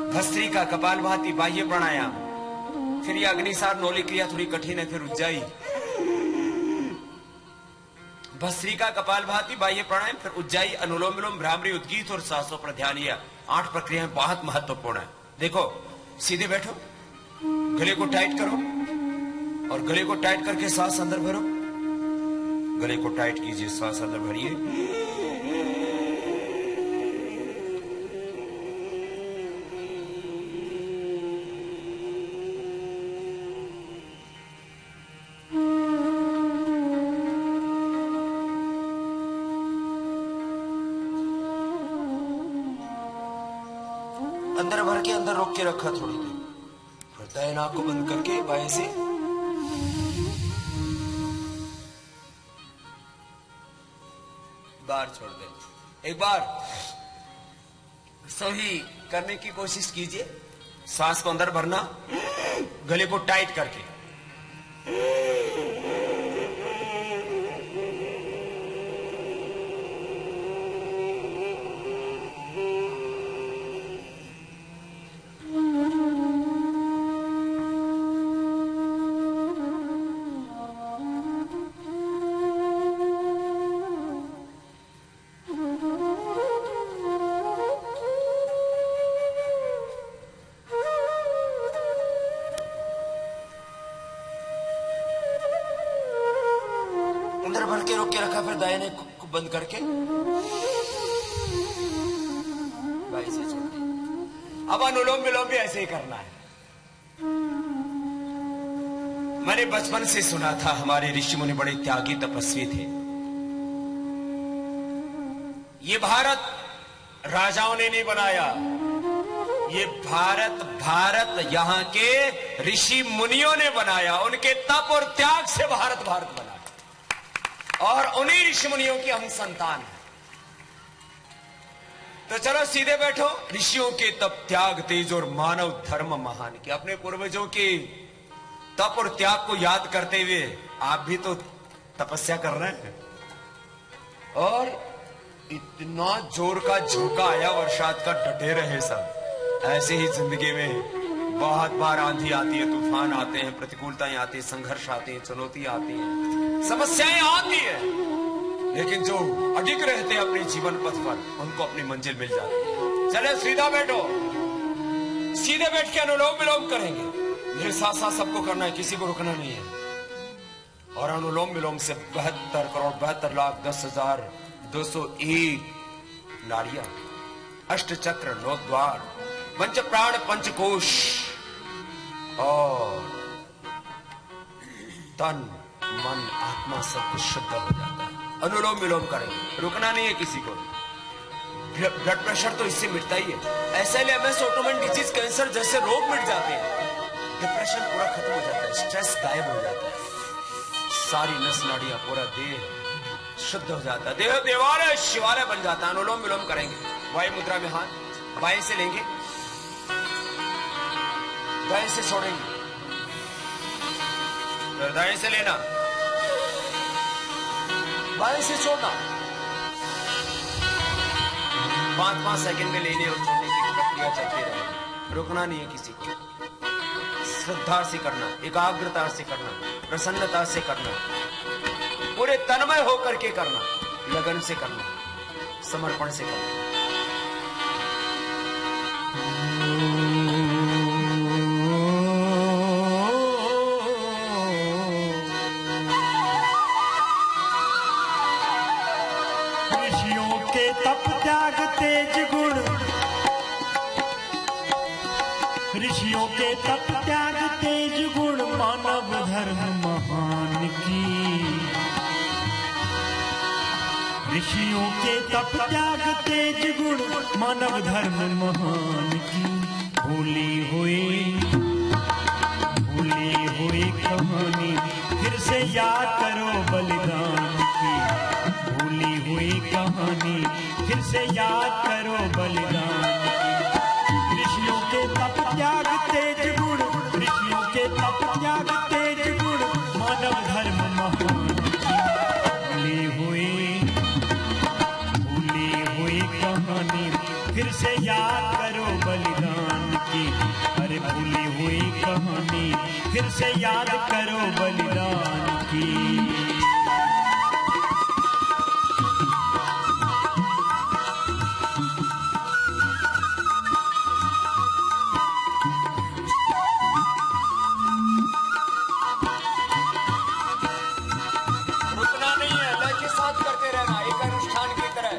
भस्त्रिका, कपालभाति, बाह्य प्राणायाम, फिर ये अग्निसार नौली क्रिया थोड़ी कठिन है, फिर उज्जाई। भस्त्रिका, कपालभाति, बाह्य प्राणायाम, फिर उज्जाई, अनुलोम विलोम, भ्रामरी, उद्गीत और सांसों पर ध्यान। यह 8 प्रक्रियाएं बहुत महत्वपूर्ण है। देखो, सीधे बैठो, गले को टाइट करो और गले को टाइट करके सांस अंदर भरो। गले को टाइट कीजिए, सांस अंदर भरिए। अंदर भर के अंदर रोक के रखा थोड़ी देर, फिर दाएं नाक को बंद करके बाएं से बाहर छोड़ दे। एक बार सही करने की कोशिश कीजिए। सांस को अंदर भरना, गले को टाइट करके। अंदर भर के रोक के रखा, फिर दाहिने को बंद करके बाएं से छोड़ दिया। अब अनुलोम विलोम भी ऐसे ही करना है। मैंने बचपन से सुना था, हमारे ऋषि मुनि बड़े त्यागी तपस्वी थे। ये भारत राजाओं ने नहीं बनाया, ये भारत यहाँ के ऋषि मुनियों ने बनाया। उनके तप और त्याग से भारत बना और उन्हीं ऋषि मुनियों की हम संतान हैं। तो चलो सीधे बैठो। ऋषियों के तप, त्याग, तेज और मानव धर्म महान के, अपने पूर्वजों के तप और त्याग को याद करते हुए आप भी तो तपस्या कर रहे हैं। और इतना जोर का झोंका आया बरसात का, डटे रहे सब। ऐसे ही जिंदगी में बहुत बार आंधी आती है, तूफान आते हैं, प्रतिकूलताएं आती हैं, संघर्ष आते हैं, चुनौती आती हैं, समस्याएं आती है, लेकिन जो अडिग रहते हैं अपने जीवन पथ पर, उनको अपनी मंजिल मिल जाती है। चले सीधा बैठो, सीधे बैठ के अनुलोम विलोम करेंगे। मेरे साथ साथ सबको करना है, किसी को रुकना नहीं है। और अनुलोम विलोम से 72 करोड़ 72 लाख 10,201 नाड़ियां, अष्ट चक्र, 9 द्वार, पंच प्राण, पंचकोश और तन मन आत्मा सब कुछ शुद्ध हो जाता है। अनुलोम विलोम करेंगे, रुकना नहीं है किसी को। ब्लड प्रेशर तो इससे मिटता ही है। SLMS, ऑटोइम्यून डिजीज, कैंसर जैसे रोग मिट जाते हैं। डिप्रेशन पूरा खत्म हो जाता है, स्ट्रेस गायब हो जाता है, सारी नस नाड़ियां, पूरा देह शुद्ध हो जाता है, देह देवालय शिवालय बन जाता है। अनुलोम विलोम करेंगे। वायु मुद्रा में हाथ बाएं से लेंगे, दाएं से छोड़ेंगे, फिर दाएं से लेना, बाएं से छोड़ना। 5-5 सेकंड में लेने और छोड़ने की प्रक्रिया चलती रहेगी। रुकना नहीं है किसी को। श्रद्धा से करना, एकाग्रता से करना, प्रसन्नता से करना, पूरे तन्मय होकर के करना, लगन से करना, समर्पण से करना। ऋषियों के तप त्याग तेज गुण, मानव धर्म महान की। ऋषियों के तप त्याग तेज गुण, मानव धर्म महान की। भूली हुई कहानी फिर से याद करो बलिदान की। भूली हुई कहानी फिर से याद करो बलिदान की। ऋषियों के तप त्याग तेज गुण, ऋषियों के तप त्याग तेज गुण, मानव धर्म महान की। भूली हुई कहानी फिर से याद करो बलिदान की। अरे भूली हुई कहानी फिर से याद करो बलिदान की। रुकना नहीं है, लय के साथ करते रहना, एक अनुष्ठान की तरह।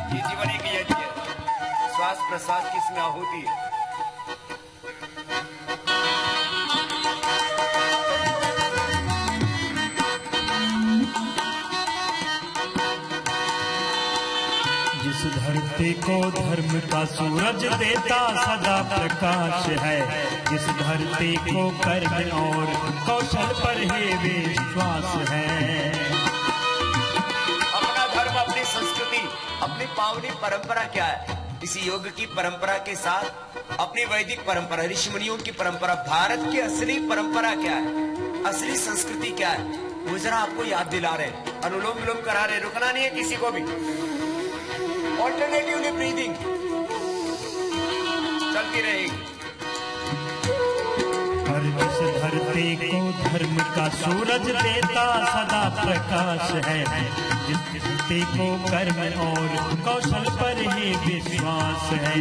ये जीवन एक यज्ञ है, श्वास प्रश्वास की इसमें आहुति है। जिस धरती को धर्म का सूरज देता सदा प्रकाश है, जिस धरती को कर्म और कौशल पर ही विश्वास है। अपना धर्म, अपनी संस्कृति, अपनी पावनी परंपरा क्या है? इसी योग की परंपरा के साथ अपनी वैदिक परंपरा, ऋषि मुनियों की परंपरा, भारत की असली परंपरा क्या है, असली संस्कृति क्या है, वो जरा आपको याद दिला रहे हैं, अनुलोम विलोम करा रहे हैं। रुकना नहीं है किसी को भी। ऑल्टरनेटिवली ब्रीदिंग चलती रहेगी। और जिस धरती को धर्म का सूरज देता सदा प्रकाश है, जिस धरती को कर्म और कौशल पर ही विश्वास है।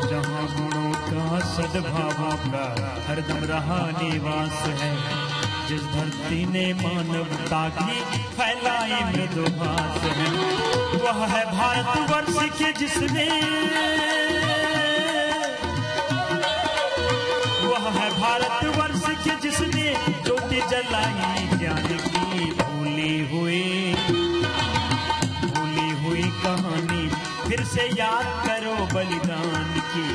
जहाँ गुणों का सद्भावों का हरदम रहा निवास है, जिस धरती ने मानवता की फैलाई मृदुभास है, वह है भारतवर्ष के जिसने, वह है भारतवर्ष के जिसने ज्योति जलाई ज्ञान की। भूली हुई कहानी फिर से याद करो बलिदान की।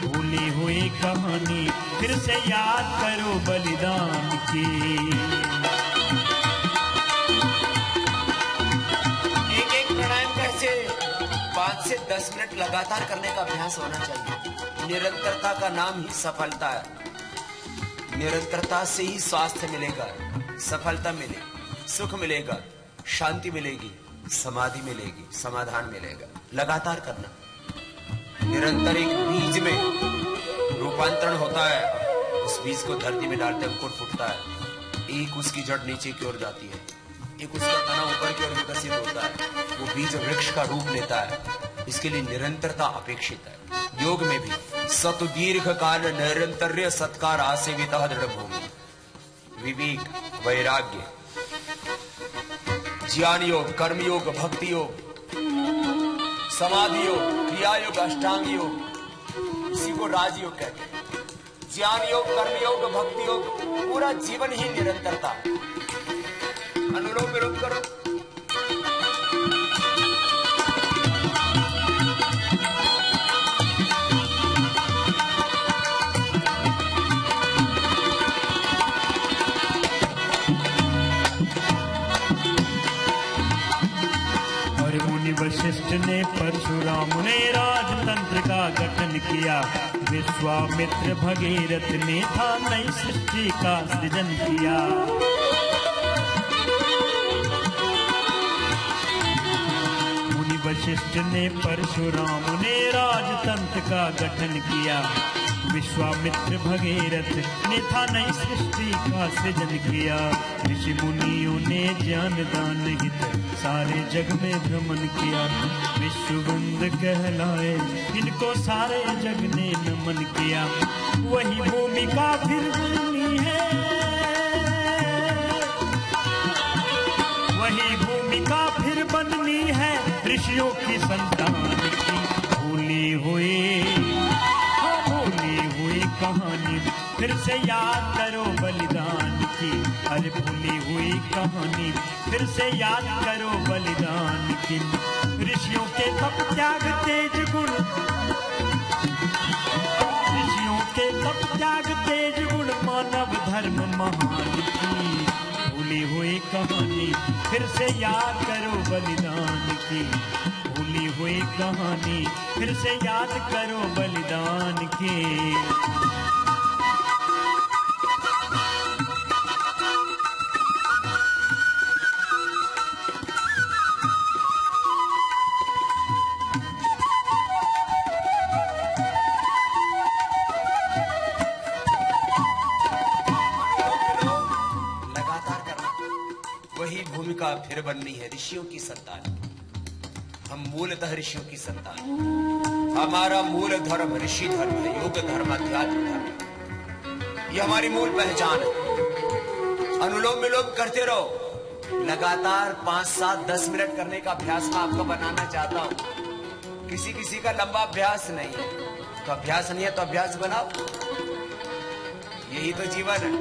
भूली हुई कहानी फिर से याद करो बलिदान की। एक एक प्राणायाम का ऐसे 5 से 10 मिनट लगातार करने का अभ्यास होना चाहिए। निरंतरता का नाम ही सफलता है। निरंतरता से ही स्वास्थ्य मिलेगा, सफलता मिलेगी, सुख मिलेगा, शांति मिलेगी, समाधि मिलेगी, समाधान मिलेगा। लगातार करना। निरंतर एक बीज में रूपांतरण होता है, उस बीज को धरती में डालते अंकुर फूटता है, एक उसकी जड़ नीचे की ओर जाती है, एक उसका तना ऊपर की ओर विकसित होता है, वो बीज वृक्ष का रूप लेता है। इसके लिए निरंतरता अपेक्षित है। योग में भी सत दीर्घ काल निरंतर्य सत्कार आसेविता दृढ़ भूमि, विवेक, वैराग्य, ज्ञान योग, कर्म योग, भक्ति योग, समाधि योग, क्रिया योग, अष्टांग योग, इसी को राजयोग कहते हैं। ज्ञान योग, कर्म योग, भक्ति योग, पूरा जीवन ही निरंतरता। अनुलोम विलोम करो। वशिष्ठ ने परशुराम ने राजतंत्र का गठन किया, विश्वामित्र भगीरथ ने था नई सृष्टि का सृजन किया। मुनि वशिष्ठ ने परशुराम ने राजतंत्र का गठन किया, विश्वामित्र भगीरथ ने था नई सृष्टि का सृजन किया। ऋषि मुनियों ने ज्ञान दान हित सारे जग में भ्रमण किया, विश्व वंद कहलाए इनको सारे जग ने नमन किया। वही भूमिका फिर बननी है, वही भूमिका फिर बननी है ऋषियों की संतान की। भूली हुई कहानी फिर से याद करो बलिदान की। अरे भूली हुई कहानी फिर से याद करो बलिदान की। ऋषियों के तप त्याग तेज गुण, ऋषियों के तप त्याग तेज गुण, मानव धर्म महान की। भूली हुई कहानी फिर से याद करो बलिदान की। भूली हुई कहानी फिर से याद करो बलिदान की। भूमिका फिर बननी है ऋषियों की संतान। हम मूलतः ऋषियों की संतान। हमारा मूल धर्म ऋषि धर्म है, योग धर्म, अध्यात्म धर्म। ये हमारी मूल पहचान है। अनुलोम विलोम करते रहो लगातार 5, 7, 10 मिनट करने का अभ्यास मैं आपको बनाना चाहता हूं। किसी किसी का लंबा अभ्यास नहीं है, तो अभ्यास नहीं है तो अभ्यास बनाओ। यही तो जीवन है।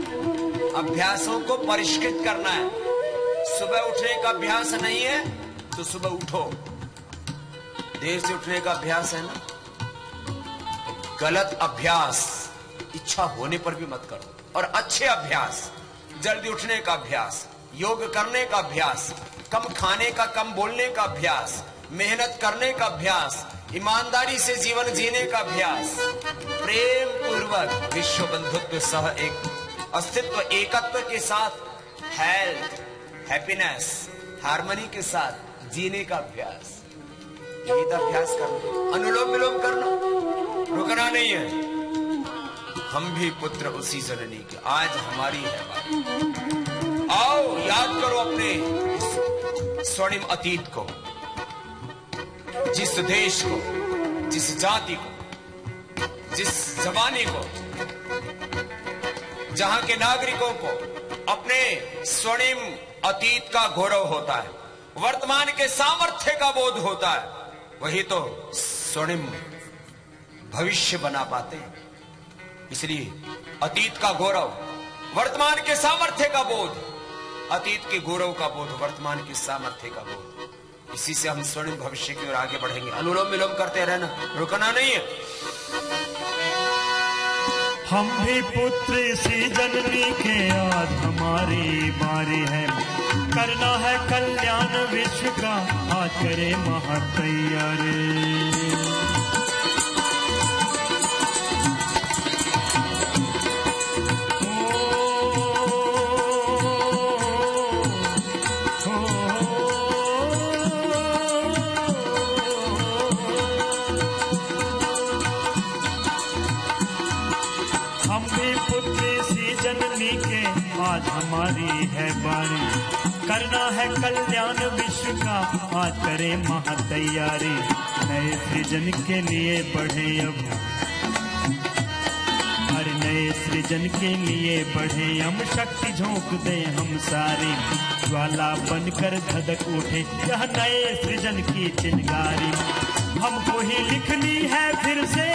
अभ्यासों को परिष्कृत करना है। सुबह उठने का अभ्यास नहीं है तो सुबह उठो। देर से उठने का अभ्यास है ना, गलत अभ्यास इच्छा होने पर भी मत करो। और अच्छे अभ्यास, जल्दी उठने का अभ्यास, योग करने का अभ्यास, कम खाने का, कम बोलने का अभ्यास, मेहनत करने का अभ्यास, ईमानदारी से जीवन जीने का अभ्यास, प्रेम पूर्वक विश्व बंधुत्व सह एक अस्तित्व एकत्व के साथ हेल्थ, हैप्पीनेस, हार्मनी के साथ जीने का अभ्यास। यही तो अभ्यास करना, अनुलोम विलोम करना, रुकना नहीं है। हम भी पुत्र उसी जननी के, आज हमारी है बात। आओ याद करो अपने स्वर्णिम अतीत को, जिस देश को, जिस जाति को, जिस जमाने को, जहां के नागरिकों को अपने स्वर्णिम अतीत का गौरव होता है, वर्तमान के सामर्थ्य का बोध होता है, वही तो स्वर्णिम भविष्य बना पाते हैं। इसलिए अतीत का गौरव, वर्तमान के सामर्थ्य का बोध, अतीत के गौरव का बोध, वर्तमान के सामर्थ्य का बोध, इसी से हम स्वर्णिम भविष्य की ओर आगे बढ़ेंगे। अनुलोम विलोम करते रहना, रुकना नहीं है। हम भी पुत्र इसी जननी के, आज हमारी बारी है। करना है कल्याण विश्व का, आज करे महातैयारी। हम भी पुत्र सी जननी के, आज हमारी है बारी। करना है कल्याण विश्व का, आज करे महातैयारी। नए सृजन के लिए बढ़े अब, हर नए सृजन के लिए बढ़े हम। शक्ति झोंक दे हम सारी, ज्वाला बनकर धधक उठे यह नए सृजन की चिंगारी। हमको ही लिखनी है फिर से,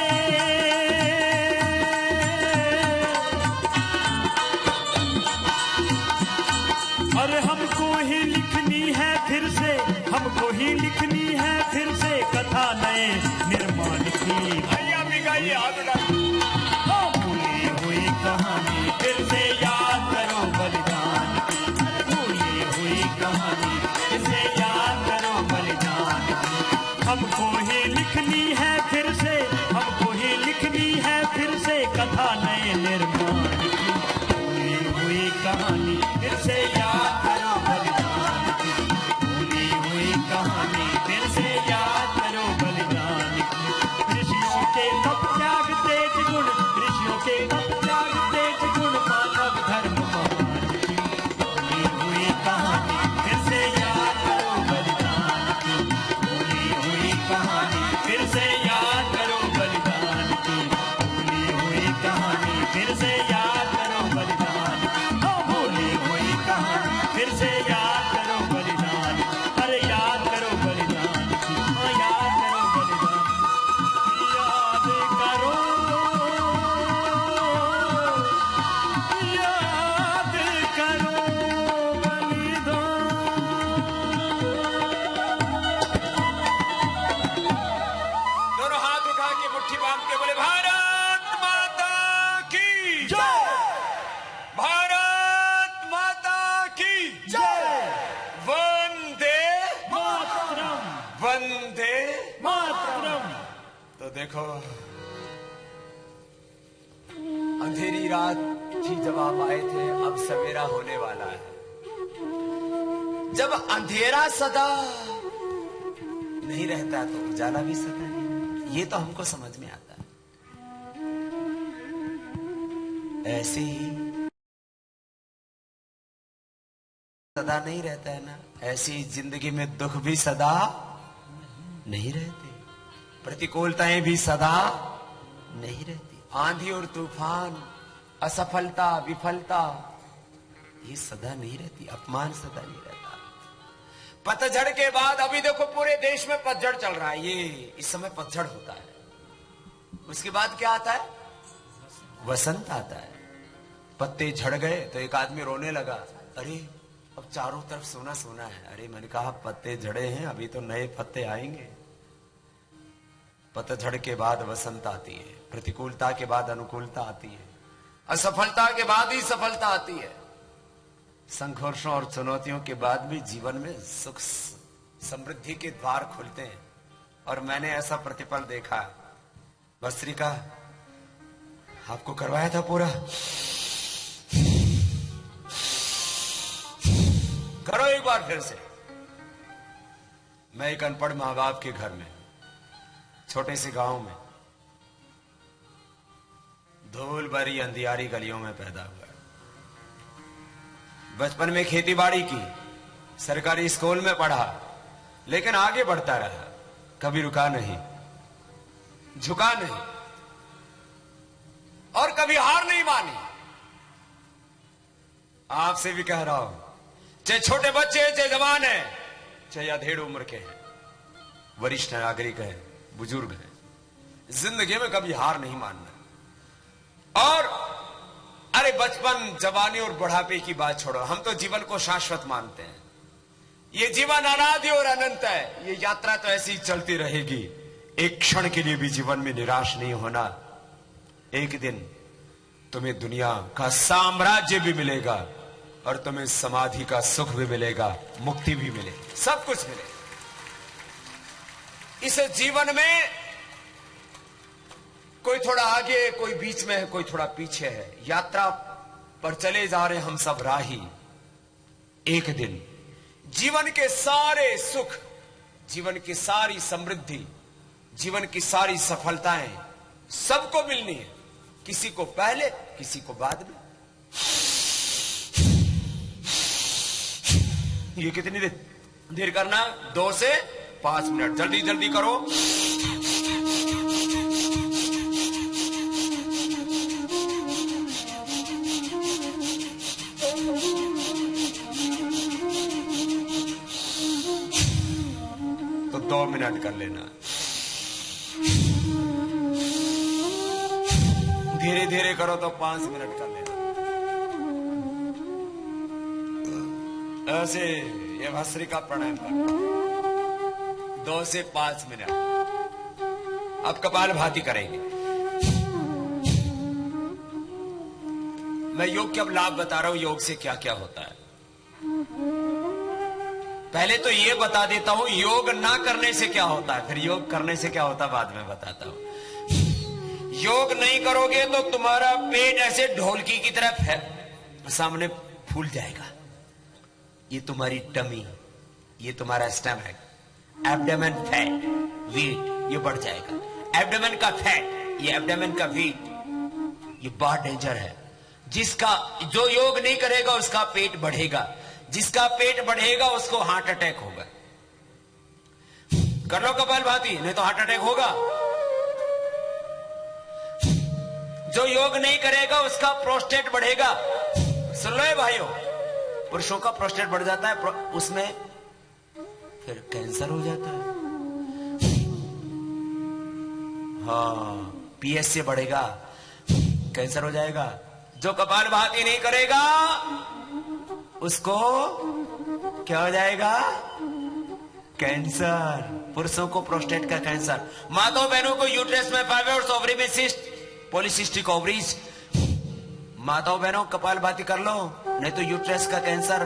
अरे हमको ही लिखनी है फिर से, हमको ही लिखनी है फिर से कथा नए निर्माण की। भैया भी गाइए, हाथ उठा। भूली हुई कहानी फिर से याद करो बलिदान की। भूली हुई कहानी फिर से याद करो बलिदान की। हमको ही लिखनी है फिर से, हमको ही लिखनी है फिर से कथा नए निर्माण की। भूली हुई कहानी फिर से याद करो बलिदान की। भूली हुई कहानी फिर से याद करो बलिदान की। ऋषियों के तप त्याग तेज गुण, ऋषियों के तप त्याग तेज गुण, मानव धर्म महान की। भूली हुई कहानी फिर से याद करो बलिदान की। भूली हुई कहानी फिर से याद करो बलिदान की। भूली हुई कहानी फिर से याद करो बलिदान की। भूली हुई कहानी फिर से याद करो बलिदान। अरे याद करो बलिदान, याद करो बलिदान, याद करो, याद करो बलिदान। दोनों हाथ उठा के मुट्ठी बांध के बोले, भारत माता की जय, भारत माता की जय, वंदे मातरम, वंदे। मातरम। तो देखो, अंधेरी रात थी जब आप आए थे, अब सवेरा होने वाला है। जब अंधेरा सदा नहीं रहता तो उजाला भी सदा नहीं। ये तो हमको समझ में आता है। ऐसे ही सदा नहीं रहता है ना, ऐसी जिंदगी में दुख भी सदा नहीं रहते, प्रतिकूलताएं भी सदा नहीं रहती, आंधी और तूफान, असफलता, विफलता, ये सदा नहीं रहती, अपमान सदा नहीं रहता। पतझड़ के बाद अभी देखो पूरे देश में पतझड़ चल रहा है, ये इस समय पतझड़ होता है, उसके बाद क्या आता है? वसंत आता है। पत्ते झड़ गए तो एक आदमी रोने लगा, अरे अब चारों तरफ सोना सोना है। अरे मैंने कहा पत्ते झड़े हैं, अभी तो नए पत्ते आएंगे। पतझड़ के बाद वसंत आती है, प्रतिकूलता के बाद अनुकूलता आती है, असफलता के बाद ही सफलता आती है, संघर्षों और चुनौतियों के बाद भी जीवन में सुख समृद्धि के द्वार खुलते हैं। और मैंने ऐसा प्रतिपल देखा। भस्त्रिका आपको करवाया था पूरा, करो एक बार फिर से। मैं एक अनपढ़ मां बाप के घर में, छोटे से गांव में, धूल भरी अंधियारी गलियों में पैदा हुआ। बचपन में खेती बाड़ी की, सरकारी स्कूल में पढ़ा, लेकिन आगे बढ़ता रहा, कभी रुका नहीं, झुका नहीं और कभी हार नहीं मानी। आपसे भी कह रहा हूं, चाहे छोटे बच्चे हैं, चाहे जवान हैं, चाहे अधेड़ उम्र के हैं, वरिष्ठ नागरिक हैं, बुजुर्ग हैं, जिंदगी में कभी हार नहीं मानना। और अरे बचपन, जवानी और बुढ़ापे की बात छोड़ो, हम तो जीवन को शाश्वत मानते हैं। ये जीवन अनादि और अनंत है, ये यात्रा तो ऐसी चलती रहेगी। एक क्षण के लिए भी जीवन में निराश नहीं होना। एक दिन तुम्हें दुनिया का साम्राज्य भी मिलेगा और तुम्हें समाधि का सुख भी मिलेगा, मुक्ति भी मिलेगी, सब कुछ मिलेगा। इस जीवन में कोई थोड़ा आगे, कोई बीच में है, कोई थोड़ा पीछे है, यात्रा पर चले जा रहे हम सब राही। एक दिन जीवन के सारे सुख, जीवन की सारी समृद्धि, जीवन की सारी सफलताएं सबको मिलनी है, किसी को पहले, किसी को बाद में। ये कितनी देर करना? 2 से 5 मिनट, जल्दी जल्दी करो। तो 2 मिनट कर लेना, धीरे धीरे करो तो 5 मिनट कर लेना। ऐसे ये भस्त्रिका प्राणायाम करो 2 से 5 मिनट। अब कपालभाति करेंगे। मैं योग के अब लाभ बता रहा हूं, योग से क्या क्या होता है। पहले तो ये बता देता हूं योग ना करने से क्या होता है, फिर योग करने से क्या होता है बाद में बताता हूं। योग नहीं करोगे तो तुम्हारा पेट ऐसे ढोलकी की तरफ सामने फूल जाएगा। ये तुम्हारी टमी, ये तुम्हारा स्टमक, एब्डोमेन फैट, वेट, ये बढ़ जाएगा। एब्डोमेन का फैट, ये एब्डोमेन का वेट, ये बहुत डेंजर है। जिसका जो योग नहीं करेगा उसका पेट बढ़ेगा, जिसका पेट बढ़ेगा उसको हार्ट अटैक होगा। कर लो कपालभाति, नहीं तो हार्ट अटैक होगा। जो योग नहीं करेगा उसका प्रोस्टेट बढ़ेगा। सुन लो भाइयों, पुरुषों का प्रोस्टेट बढ़ जाता है, उसमें फिर कैंसर हो जाता है। हाँ, पीएस से बढ़ेगा, कैंसर हो जाएगा। जो कपालभाति नहीं करेगा उसको क्या हो जाएगा? कैंसर। पुरुषों को प्रोस्टेट का कैंसर, माताओं बहनों को यूट्रस में फाइब्रोइड्स, ओवरी में सिस्ट, पॉलिसिस्टिक ओवरीज। माताओं बहनों कपालभाति कर लो, नहीं तो यूट्रस का कैंसर,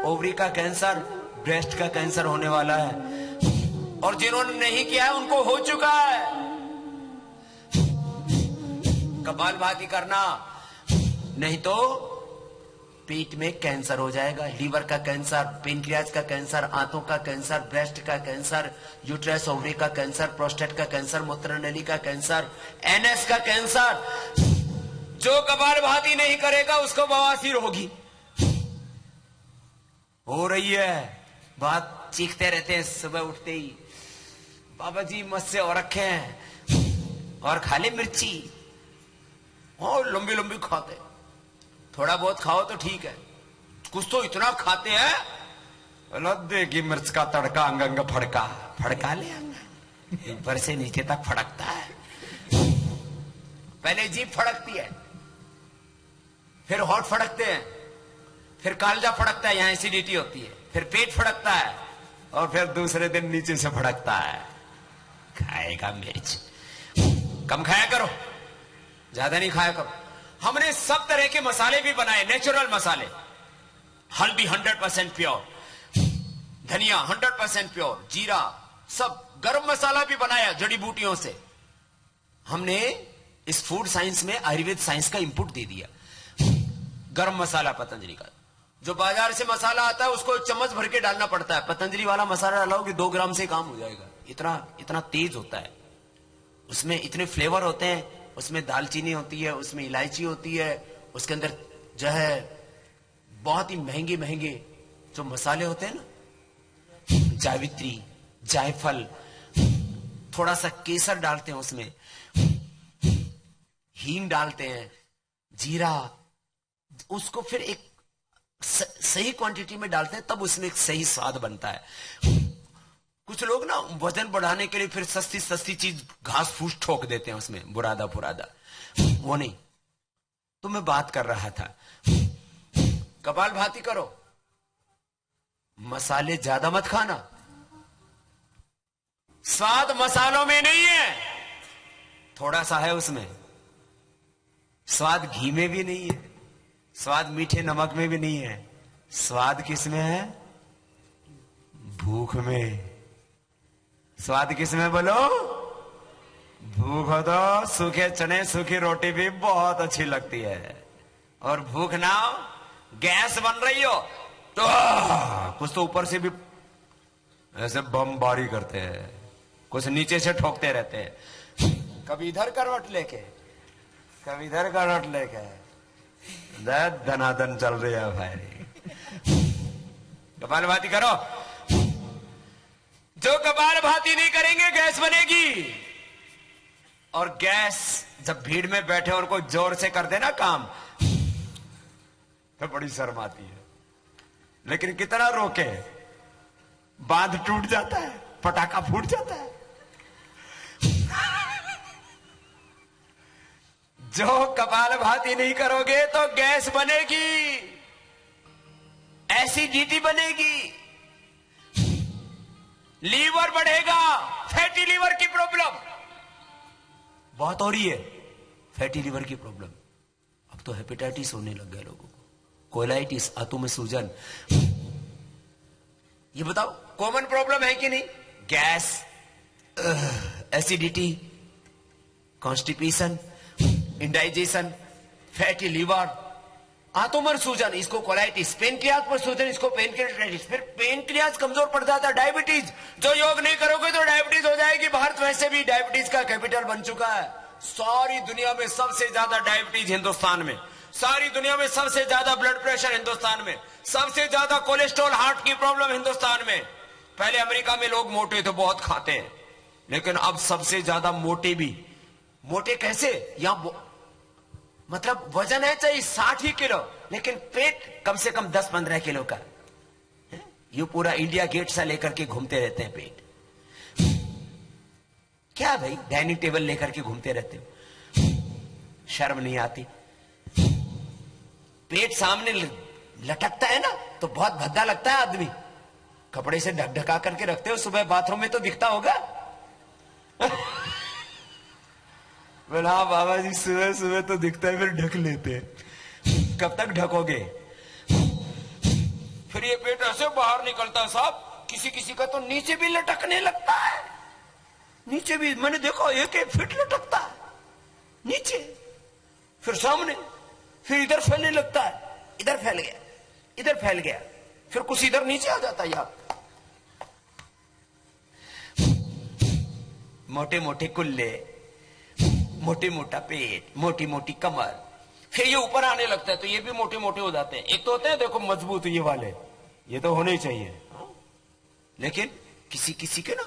ओवरी का कैंसर, ब्रेस्ट का कैंसर होने वाला है। और जिन्होंने नहीं किया है उनको हो चुका है। कपालभाति करना, नहीं तो पेट में कैंसर हो जाएगा। लीवर का कैंसर, पेनक्रियाज का कैंसर, आंतों का कैंसर, ब्रेस्ट का कैंसर, यूट्रस ओवरी का कैंसर, प्रोस्टेट का कैंसर, मूत्रनली का कैंसर, एनएस का कैंसर। जो कपालभाति नहीं करेगा उसको बवासीर होगी। हो रही है बात, चीखते रहते हैं सुबह उठते ही, बाबा जी मस्त से और रखे हैं और खा ले मिर्ची, और लंबी लंबी खाते, थोड़ा बहुत खाओ तो ठीक है, कुछ तो इतना खाते हैं लद्दे की मिर्च का तड़का, अंग अंग फड़का, फड़का ले अंग, ऊपर से नीचे तक फड़कता है। पहले जीभ फड़कती है, फिर होठ फड़कते हैं, फिर कालजा फड़कता है, यहां एसिडिटी होती है, फिर पेट फड़कता है, और फिर दूसरे दिन नीचे से फड़कता है। खाएगा मिर्च, कम खाया करो, ज्यादा नहीं खाया करो। हमने सब तरह के मसाले भी बनाए, नेचुरल मसाले, हल्दी 100% प्योर, धनिया 100% प्योर, जीरा, सब, गरम मसाला भी बनाया जड़ी बूटियों से। हमने इस फूड साइंस में आयुर्वेद साइंस का इंपुट दे दिया। गरम मसाला पतंजलि का, जो बाजार से मसाला आता है उसको चम्मच भर के डालना पड़ता है, पतंजलि वाला मसाला डालोगे 2 ग्राम से काम हो जाएगा, इतना तेज होता है, उसमें इतने फ्लेवर होते हैं, उसमें दालचीनी होती है, उसमें इलायची होती है, उसके अंदर जो है बहुत ही महंगे महंगे जो मसाले होते हैं ना, जावित्री, जायफल, थोड़ा सा केसर डालते हैं उसमें, हींग डालते हैं, जीरा, उसको फिर एक सही क्वांटिटी में डालते हैं, तब उसमें एक सही स्वाद बनता है। कुछ लोग ना वजन बढ़ाने के लिए फिर सस्ती सस्ती चीज घास फूस ठोक देते हैं उसमें, बुरादा पुरादा, वो नहीं। तो मैं बात कर रहा था, कपालभाति करो, मसाले ज्यादा मत खाना, स्वाद मसालों में नहीं है, थोड़ा सा है उसमें, स्वाद घी में भी नहीं है, स्वाद मीठे नमक में भी नहीं है, स्वाद किस में है? भूख में। स्वाद किस में बोलो? भूख हो तो सूखे चने सूखी रोटी भी बहुत अच्छी लगती है, और भूख ना हो, गैस बन रही हो तो कुछ तो ऊपर से भी ऐसे बमबारी करते हैं, कुछ नीचे से ठोकते रहते हैं, कभी इधर करवट लेके, कभी इधर करवट लेके, धनाधन चल रही है भाई। कपालभाति करो, जो कपालभाति नहीं करेंगे गैस बनेगी, और गैस जब भीड़ में बैठे और कोई जोर से कर देना काम तो बड़ी शर्म आती है, लेकिन कितना रोके, बांध टूट जाता है, पटाखा फूट जाता है। जो कपालभाति नहीं करोगे तो गैस बनेगी, एसिडिटी बनेगी, लीवर बढ़ेगा, फैटी लीवर की प्रॉब्लम बहुत हो रही है, फैटी लीवर की प्रॉब्लम। अब तो हेपेटाइटिस होने लग गया लोगों को, कोलाइटिस, आंतों में सूजन। ये बताओ कॉमन प्रॉब्लम है कि नहीं? Gas, acidity, constipation, indigestion, fatty liver, आंतों में सूजन, इसको कोलाइटिस, पेनक्रियाज पर सूजन, इसको पेनक्रियाटाइटिस, फिर पेनक्रियाज कमजोर पड़ जाता है, डायबिटीज। जो योग नहीं करोगे तो डायबिटीज हो जाएगी। भारत वैसे भी डायबिटीज का कैपिटल बन चुका है, सारी दुनिया में सबसे ज्यादा डायबिटीज हिंदुस्तान में, सारी दुनिया में सबसे ज्यादा ब्लड प्रेशर हिंदुस्तान में, सबसे ज्यादा कोलेस्ट्रॉल, हार्ट की प्रॉब्लम हिंदुस्तान में। पहले अमेरिका में लोग मोटे थे, बहुत खाते हैं, लेकिन अब सबसे ज्यादा मोटे भी। मोटे कैसे? यहां मतलब वजन है चाहिए 60 ही किलो, लेकिन पेट कम से कम 10-15 किलो का। ये पूरा इंडिया गेट सा लेकर के घूमते रहते हैं पेट। क्या भाई, डाइनिंग टेबल लेकर के घूमते रहते हो, शर्म नहीं आती? पेट सामने लटकता है ना तो बहुत भद्दा लगता है आदमी, कपड़े से ढक ढका करके रखते हो, सुबह बाथरूम में तो दिखता होगा। बोला हाँ बाबा जी, सुबह सुबह तो दिखता है, फिर ढक लेते हैं। कब तक ढकोगे? फिर ये पेट ऐसे बाहर निकलता है साहब, किसी किसी का तो नीचे भी लटकने लगता है, नीचे भी, मैंने देखो 1-1 फीट लटकता है नीचे, फिर सामने, फिर इधर फैलने लगता है, इधर फैल गया, इधर फैल गया, फिर कुछ इधर नीचे आ जाता है। यार मोटे मोटे कुल्ले, मोटे मोटा पेट, मोटी मोटी कमर, फिर ये ऊपर आने लगता है तो ये भी मोटे मोटे हो जाते हैं। एक तो होते हैं देखो मजबूत ये वाले, ये तो होने ही चाहिए। लेकिन किसी किसी के ना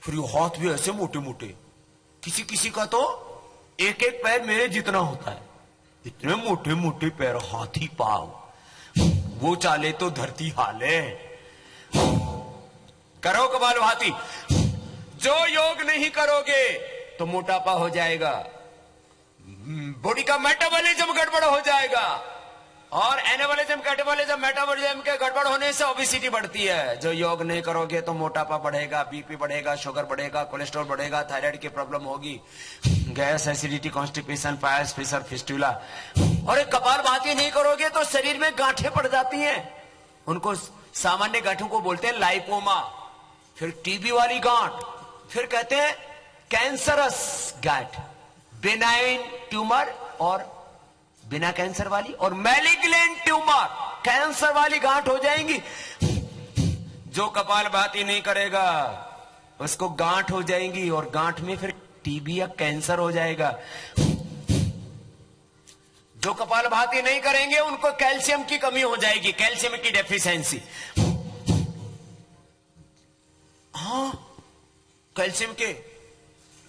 फिर ये हाथ भी ऐसे मोटे मोटे, किसी किसी का तो एक एक पैर मेरे जितना होता है, इतने मोटे मोटे पैर, हाथी पाव, वो चाले तो धरती हाले। करो कपालभाति। जो योग नहीं करोगे तो मोटापा हो जाएगा, बॉडी का मेटाबॉलिज्म गड़बड़ हो जाएगा, और एनाबॉलिज्म, कैटाबॉलिज्म, मेटाबॉलिज्म के गड़बड़ होने से ओबेसिटी बढ़ती है। जो योग नहीं करोगे तो मोटापा बढ़ेगा, बीपी बढ़ेगा, शुगर बढ़ेगा, कोलेस्ट्रॉल बढ़ेगा, थायराइड की प्रॉब्लम होगी, gas, acidity, constipation, piles, fissure, fistula. और एक कपालभाति नहीं करोगे तो शरीर में गांठें पड़ जाती हैं। उनको सामान्य गांठों को बोलते हैं लाइपोमा, फिर टीबी वाली गांठ, फिर कहते हैं कैंसरस गांठ, बेनाइन ट्यूमर और बिना कैंसर वाली, और मैलिग्नेंट ट्यूमर, कैंसर वाली गांठ हो जाएंगी। जो कपालभाति नहीं करेगा उसको गांठ हो जाएंगी, और गांठ में फिर टीबी या कैंसर हो जाएगा। जो कपालभाति नहीं करेंगे उनको कैल्शियम की कमी हो जाएगी, कैल्शियम की डेफिशिएंसी। हाँ, कैल्शियम के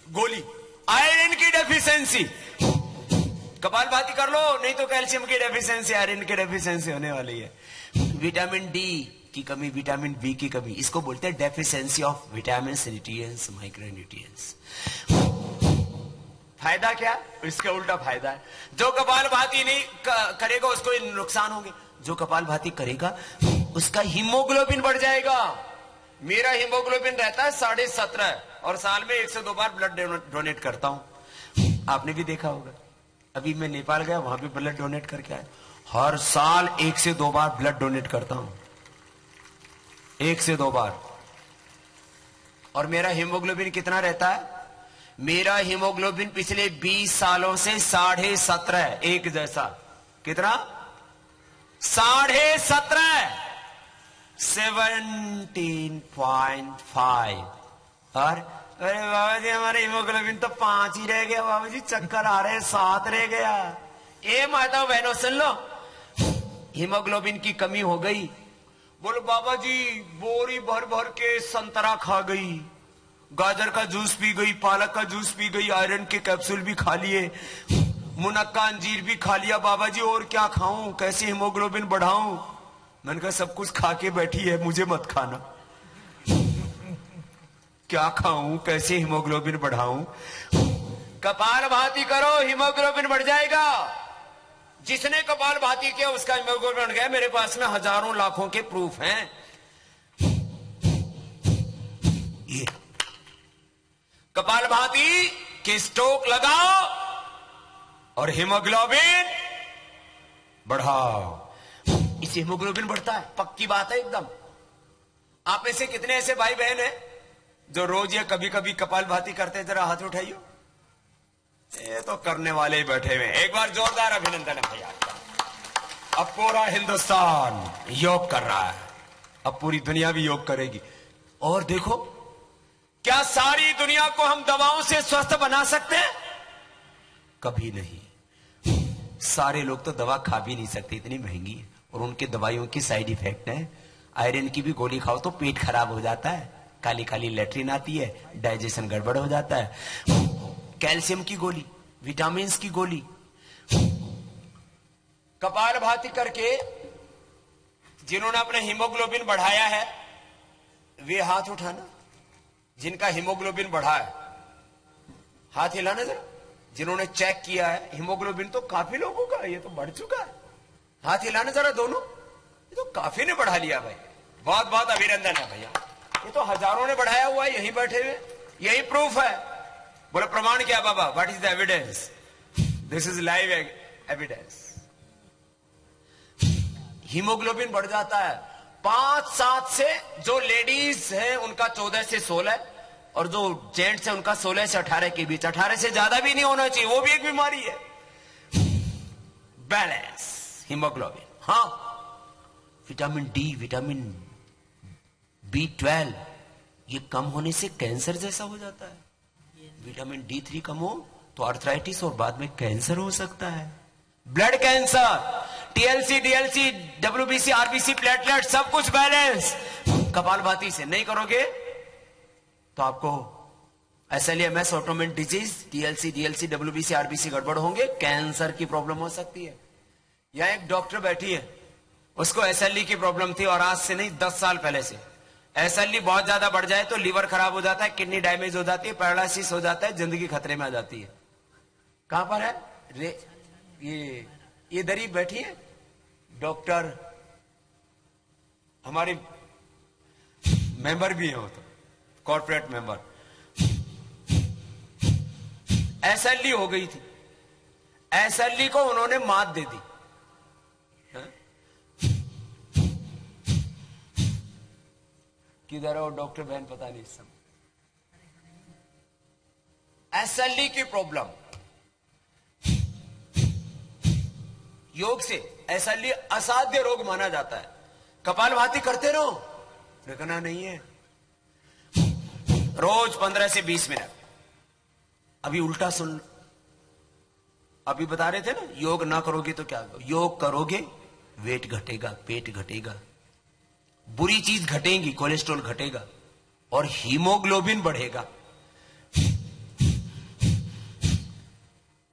गोली, आयरन की डेफिशिएंसी। कपालभाति कर लो, नहीं तो कैल्शियम की डेफिशिएंसी, आयरन की डेफिशिएंसी होने वाली है। विटामिन डी की कमी, विटामिन बी की कमी, इसको बोलते हैं deficiency of vitamin, nutrients, micro nutrients. फायदा क्या? इसके उल्टा फायदा है। जो कपालभाति नहीं करेगा उसको नुकसान होंगे, जो कपालभाति करेगा उसका हीमोग्लोबिन बढ़ जाएगा। मेरा हीमोग्लोबिन रहता है 17.5, और साल में 1 से 2 बार ब्लड डोनेट करता हूं। आपने भी देखा होगा, अभी मैं नेपाल गया, वहां भी ब्लड डोनेट करके आया। हर साल 1 से 2 बार ब्लड डोनेट करता हूं, 1 से 2 बार। और मेरा हीमोग्लोबिन कितना रहता है? मेरा हीमोग्लोबिन पिछले 20 सालों से 17.5, एक जैसा। कितना? 17.5, 17.5। और अरे बाबा जी हमारे हीमोग्लोबिन तो 5 ही रह गया, बाबा जी चक्कर आ रहे, 7 रह गया। ए माता बहनों सुन लो, हीमोग्लोबिन की कमी हो गई। बोलो बाबा जी बोरी भर भर के संतरा खा गई, गाजर का जूस पी गई, पालक का जूस पी गई, आयरन के कैप्सूल भी खा लिए, मुनक्का अंजीर भी खा लिया। बाबा जी और क्या खाऊं, कैसे हीमोग्लोबिन बढ़ाऊं? मैंने कहा सब कुछ खा के बैठी है, मुझे मत खाना। क्या खाऊं, कैसे हीमोग्लोबिन बढ़ाऊं? कपालभाति करो, हीमोग्लोबिन बढ़ जाएगा। जिसने कपालभाति किया उसका हीमोग्लोबिन बढ़ गया। मेरे पास में हजारों लाखों के प्रूफ हैं। ये कपालभाति के स्ट्रोक लगाओ और हीमोग्लोबिन बढ़ाओ, इससे हीमोग्लोबिन बढ़ता है, पक्की बात है एकदम। आप में से कितने ऐसे भाई बहन हैं जो रोज या कभी कभी कपालभाति करते हैं? जरा हाथ उठाइयो। ये तो करने वाले ही बैठे हुए। एक बार जोरदार अभिनंदन है भैया। अब पूरा हिंदुस्तान योग कर रहा है, अब पूरी दुनिया भी योग करेगी। और देखो, क्या सारी दुनिया को हम दवाओं से स्वस्थ बना सकते हैं? कभी नहीं। सारे लोग तो दवा खा भी नहीं सकते, इतनी महंगी है, और उनके दवाइयों की साइड इफेक्ट है। आयरन की भी गोली खाओ तो पेट खराब हो जाता है, काली काली लेट्रिन आती है, डाइजेशन गड़बड़ हो जाता है। कैल्शियम की गोली, विटामिन की गोली। कपालभाति करके जिन्होंने अपना हीमोग्लोबिन बढ़ाया है वे हाथ उठाना। जिनका हीमोग्लोबिन बढ़ा है हाथ हिलाना जरा। जिन्होंने चेक किया है हीमोग्लोबिन तो काफी लोगों का ये तो बढ़ चुका है, हाथ हिलाना जरा दोनों। ये तो काफी ने बढ़ा लिया भाई, बहुत बहुत अभिनंदन है भैया। ये तो हजारों ने बढ़ाया हुआ है, यहीं बैठे हुए, यही प्रूफ है। बोले प्रमाण क्या बाबा? What is the evidence? This is live evidence. Haemoglobin बढ़ जाता है 5-7 से। जो लेडीज है उनका 14 से 16, और जो जेंट्स है उनका 16 से 18 के बीच। 18 से ज्यादा भी नहीं होना चाहिए, वो भी एक बीमारी है। Balance haemoglobin. हाँ, विटामिन डी, विटामिन B12 ये कम होने से कैंसर जैसा हो जाता है। विटामिन D3 कम हो तो आर्थराइटिस और बाद में कैंसर हो सकता है। Blood cancer, TLC, DLC, WBC, RBC, platelet सब कुछ बैलेंस। कपालभाति से नहीं करोगे तो आपको SLEMS, autoimmune disease, TLC, DLC, WBC, RBC गड़बड़ होंगे, कैंसर की प्रॉब्लम हो सकती है। यहां एक डॉक्टर बैठी है, उसको एसएलई की प्रॉब्लम थी और आज से नहीं 10 साल पहले से। एसएलई बहुत ज्यादा बढ़ जाए तो लीवर खराब हो जाता है, किडनी डैमेज हो जाती है, पैरालिसिस हो जाता है, जिंदगी खतरे में आ जाती है। कहां पर है ये दरी बैठी है डॉक्टर, हमारे मेंबर भी है वो तो, कॉर्पोरेट मेंबर। एसएलई हो गई थी, एसएलई को उन्होंने मात दे दी। किधर है वो डॉक्टर बहन पता नहीं इस समय। एसएलई की प्रॉब्लम, योग से एसएलई असाध्य रोग माना जाता है। कपालभाति करते रहो, रखना नहीं है, रोज 15 से 20 मिनट। अभी उल्टा सुन, अभी बता रहे थे ना योग ना करोगे तो क्या, योग करोगे वेट घटेगा, पेट घटेगा, बुरी चीज घटेगी, कोलेस्ट्रॉल घटेगा और हीमोग्लोबिन बढ़ेगा।